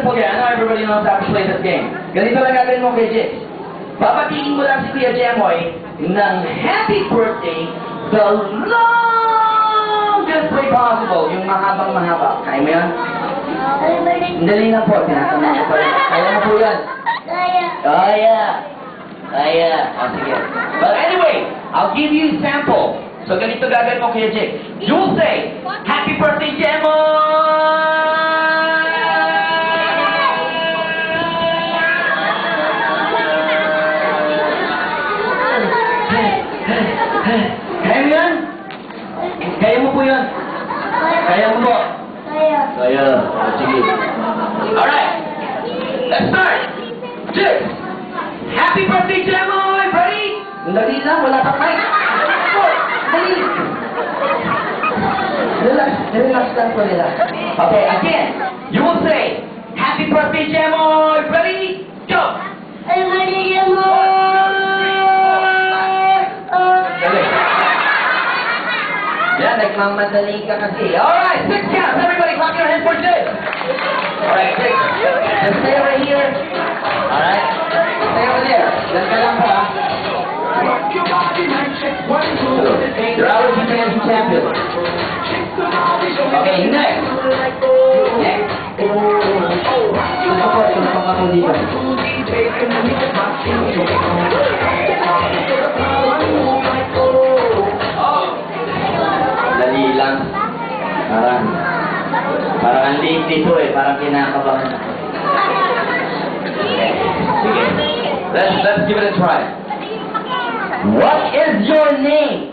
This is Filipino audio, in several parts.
forget. I know everybody knows how to play this game. Ganito lang gagawin mo kay Jix. Papatiin mo lang si Kuya Jemoy ng happy birthday the longest way possible. Yung mahabang-mahaba. Kaya mo yan? Dali na po. Tinatanong ko pa rin. Kaya mo po yan? Kaya. Kaya. O, sige. But anyway, I'll give you a sample. So, ganito gagawin mo kay Jix. You'll say, Happy birthday, Jemoy! Kaya mo yan? Kaya mo po yan? Kaya mo po? Kaya. Sige. Alright. Let's start. Jix! Happy birthday, Jemoy! Ready? Dali lang. Wala pa mic. Dali. Relax lang po nila. Okay, again. You will say, Happy birthday, Jemoy! Ready? Go! Happy birthday, Jemoy! Yeah, nagmamadali ka kasi. Alright, 6 counts. Everybody clap your hands for Jix. Alright, Jix. Just stay right here. Alright? Stay over there. Diyan ka lang po, ha? Hello. You're our defense champion. Okay, next. Next. Ito po dito. Dali lang. Parang ang liit dito eh. Parang kinakabahan. Sige. Let's give it a try. What is your name?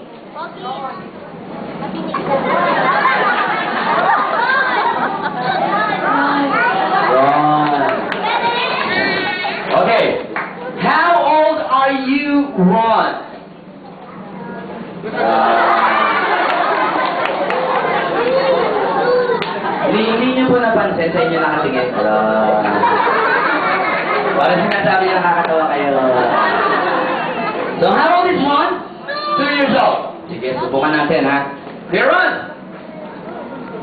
Ron. Okay. How old are you, Ron? Hindi niyo po napansin sa inyo nakatingin. Parang sinasabi niya nakakatawa kayo. So how old is Ron? 2 years old. Sige, subukan natin, ha? Okay, Ron!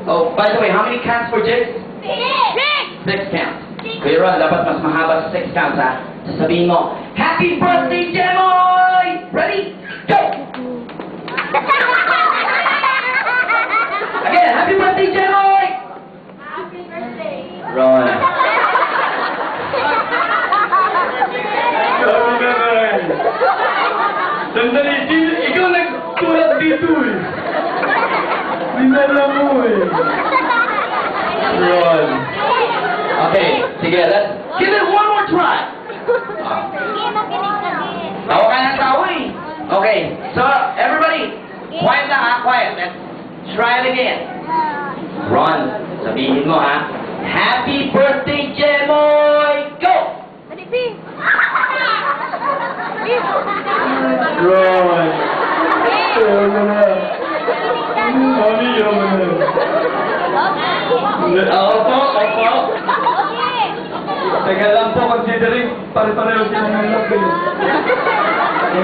Oh, by the way, how many counts for Jix? 6 counts. Kuya Ron, dapat mas mahaba sa 6 counts, ha? Sasabihin mo, Happy birthday, Jemoy! Ready? Go! Again, Happy birthday, Jemoy! Happy birthday! Ron. Sandali, ikaw nagtulak dito eh. Dinala mo eh. Ron. Okay, sige, let's give it one more try. Tawa ka ng tawa eh. Okay, so everybody, quiet lang ha, quiet. Let's try it again. Ron, sabihin mo ha, Happy birthday, Jemoy! Go! Ron. Ayaw mo na. Mami, ayaw mo na. Opo. Teka lang po, considering pare-pareho sila ng love eh.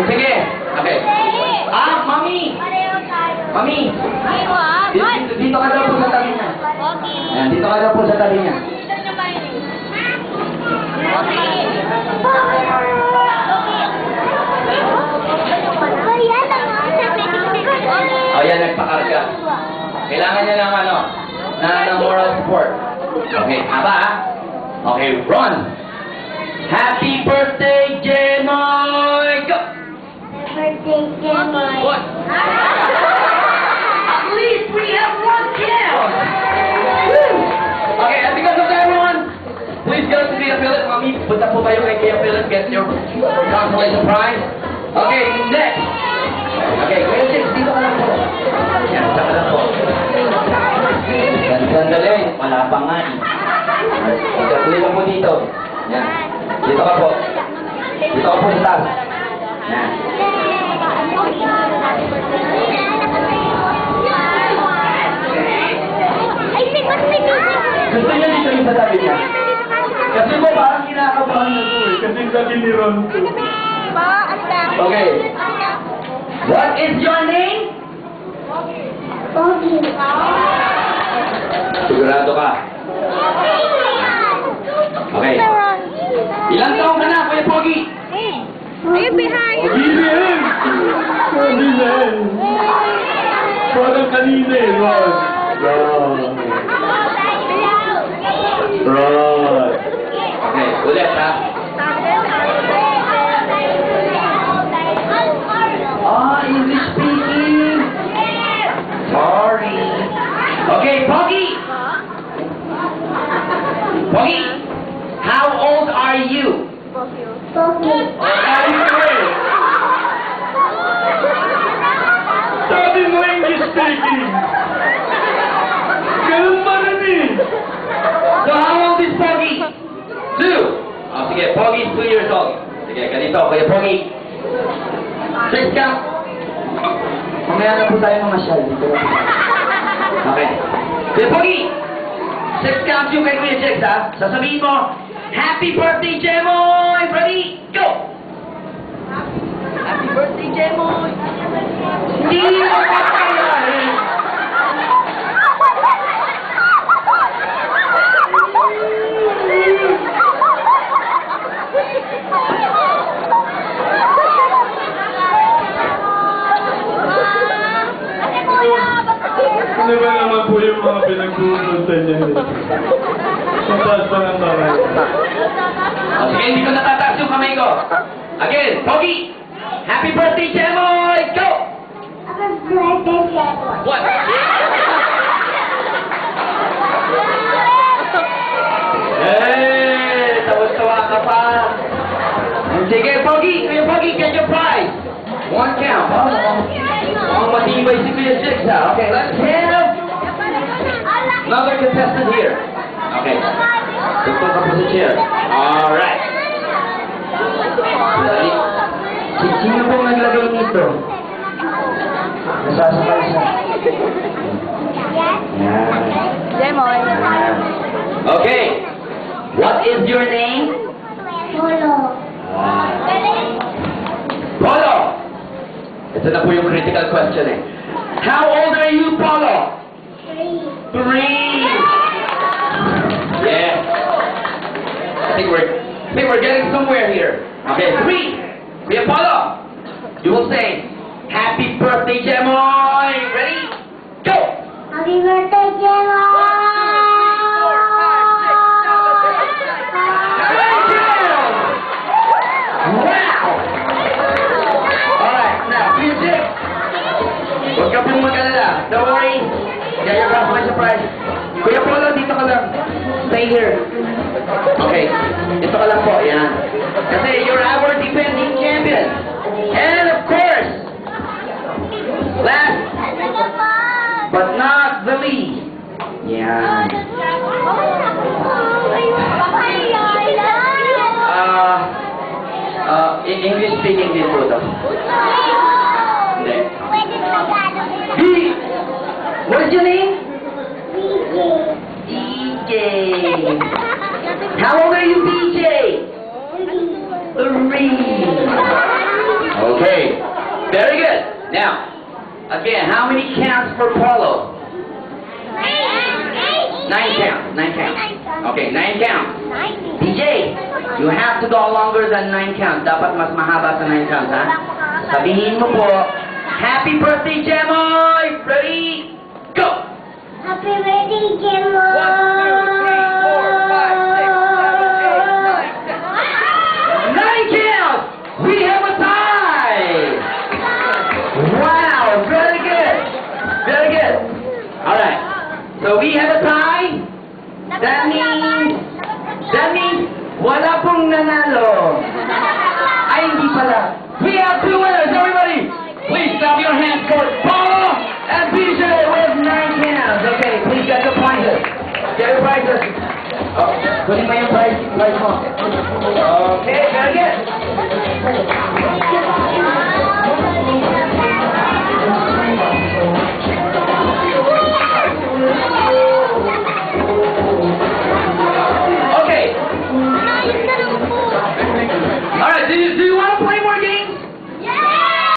Sige, okay. Mami! Mami! Dito ka daw po sa tabi niya. Ayan, dito ka daw po sa tabi niya. Ayan, nagpakarga. Kailangan niya ng ng moral support. Okay, haba ha? Okay, Ron! Happy birthday, Jemoy! Go! Birthday, Jemoy! What? At least we have 1 count! Okay, and because of that, everyone, please go to Kuya Philip. Mami, punta po kayo kay Kuya Philip. Get your consolation prize. Okay, next. Okay, Kuya Jix, dito ka lang po. Yan, saka lang po. Sandali, wala pa nga eh. Tuloy lang po dito. Yan. Dito ka po. Dito ka po sa taas. Yan. Gusto niya dito yung sa tabi niya? Kasi po parang kinakabahan na ito eh. Kasi sabi ni Ron. Okay. What is your name? Sigurado ka? Leave behind. BBM! BBM! Parang kanina eh, Ron. Ron. Okay, ulit ha. Ah, English speaking. Sorry. Okay, Pogi. Pogi, how old are you? Okay. Are you three? Sabi mo English speaking. Ganun pa rin eh. So how old is Pogi? 2. Oh, sige, Pogi is 2 years old. Sige, ganito, Kuya Pogi. 6 ka. Mamaya na po tayo mamasyal. Dito na po. Okay. Kuya Pogi, 6 counts yung kay Kuya Jex, ha? Sasabihin mo, Happy birthday, Jemoy! Ready? Go! Happy birthday, Jemoy! Hindi mo makayahin! Ano ba naman po yung mga pinagpupunta niya? Mataas pa ng kamay. O, sige, hindi ko natataas yung kamay ko. Again, Pogi! Happy birthday, Jemoy! Go! Happy birthday, Jemoy. What? Hey! Tawa-tawa ka pa. Sige, Pogi! Kuya Pogi, get your prize! 1 count. Oh, matibay si Kuya Jex, ha? Okay, let's have another contestant here. Okay. Gusto ka po sa chair. Alright. Sino pong naglagay nito? Nasasakal siya. Yan. Jemoy. Yan. Okay. What is your name? Polo. Polo! Ito na po yung critical question eh. How old are you, Polo? 3. 3. Yeah. I think we're getting somewhere here. Okay, 3. Kuya Polo, you will say, Happy birthday, Jemoy! Ready? Go! Happy birthday, Jemoy. Thank you! Wow! Alright, now, Kuya Jex, huwag ka pong mag-alala. Don't worry. Get your class my surprise. Kuya Polo, dito ka lang. Stay here. Okay. Dito ka lang po. Yan. Kasi you're our defending champion. And of course, last but not the least. Yan. English speaking din po ito. Hindi. B. What's your name? DJ. How old are you, DJ? 3. Okay. Very good. Now, again, how many counts for Polo? 9 counts. 9 counts. Okay, 9 counts. DJ, you have to go longer than 9 counts. Dapat mas mahaba sa 9 counts, ha? Sabihin mo po, Happy birthday, Jemoy! Ready? Go! Happy birthday, Jemoy. 9 counts! We have a tie! Wow, very good. Very good. Alright. So we have a tie. That means wala pong nanalo. Ay, hindi pala. We have 2 winners, everybody! Please clap your hands for Paul and BJ with 9 counts. Okay, please get the prizes. Get your prizes. Oh, kunin mo yung prize mo. Okay, very good.